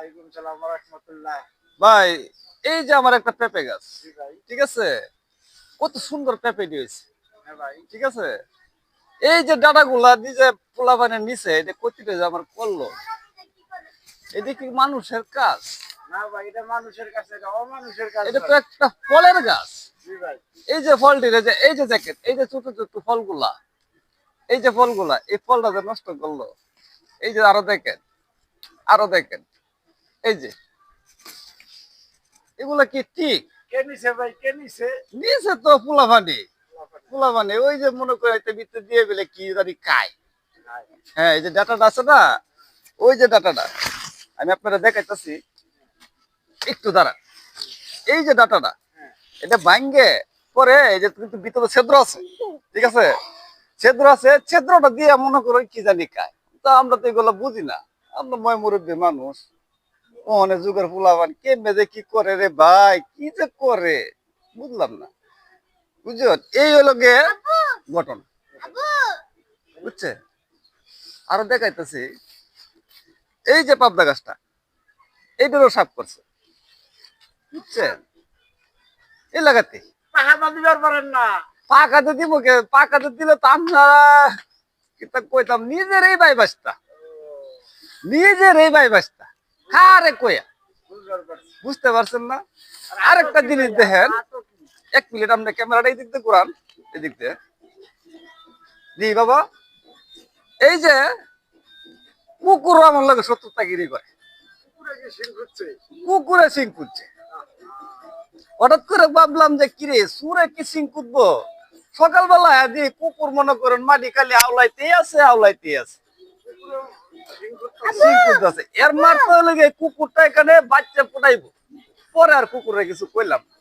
ওয়ালাইকুম সালাম ওয়া রাহমাতুল্লাহ। ভাই এই যে আমার একটা পেঁপে গাছ, জি ভাই। ঠিক আছে, কত সুন্দর পেঁপে দিয়েছে, হ্যাঁ ভাই। ঠিক আছে। এই যে ডাটাগুলা নিজে পোলাপানের নিচে এটা কতিটা যে আমার করলো, এটা কি মানুষের কাজ? না ভাই, এটা মানুষের কাছে, এটা অমানুষের কাজ এটা তো ভাই। একটা ফলের গাছ। জি ভাই। এই যে ফলটির এই যে দেখেন, এই যে ছোট ছোট ফলগুলা, এই যে ফলগুলা, এই ফলটা যে নষ্ট করলো। এই যে আরো দেখেন, আরো দেখেন, এই যে এগুলা কি ঠিক? কে নিছে ভাই, কে নিছে? নিচে তো পোলাপানি, পোলাপানি ওই যে মনে করে একটা ভিতরে দিয়ে বেলে কি জানি খায়। হ্যাঁ, এই যে ডাটাটা আছে না, ওই যে ডাটাটা আমি আপনারা দেখাইতেছি, একটু দাঁড়ান। এই যে ডাটাটা, এটা ভাঙ্গে পরে এই যে কিন্তু ভিতরে ছিদ্র আছে, ঠিক আছে, ছিদ্র আছে, ছিদ্রটা দিয়ে মনে করো কি জানি খায়। তো আমরা তো এগুলো বুঝি না, আমরা ময় মুরব্বী মানুষ, অনেক যুগের পোলাপান কেমনে যে কি করে রে ভাই, কি যে করে বুঝলাম না, বুঝছো। এই হলো গে ঘটনা, বুঝছে। আরো দেখাইতেছি, এই যে পাবদা গাছটা, এইটারও সাপ করছে, বুঝছেন, এই লাগাতে পাহাড় দিবার পারেন না। পাকাতে দিব কে, পাকাতে দিলে তো আমরা কিতা কইতাম নিজেরই ভাই বাস্তা, নিজেরই ভাই বাস্তা কারে কইয়া, বুঝবার পারছি। বুঝতে পারছেন না। আর আরেকটা কি জিনিস ভাই, দেখেন, আতো কি? এক মিনিট আপনি ক্যামেরাটা এই দিক দিয়ে ঘুরান, এদিক দিয়ে, জি বাবা। এই যে কুকুর আমার লাগে শত্রুতাগিরি করে, পুরো কি সিং খুঁজছে? কুকুরে সিং কুদছে। হঠাৎ করে ভাবলাম যে কিরে সুরে কি সিং কুদবো, সকালবেলা দিয়ে কুকুর মনে করেন মাটি খালি আওলাইতেই আছে, আওলাইতেই আছে, পুরো সিং খুঁজছে। সিং কুদতেছে। এর মারতে হলে কুকুরটা এখানে বাচ্চা ফুটাইবো, পরে আর কুকুরে কিছু কইলাম না।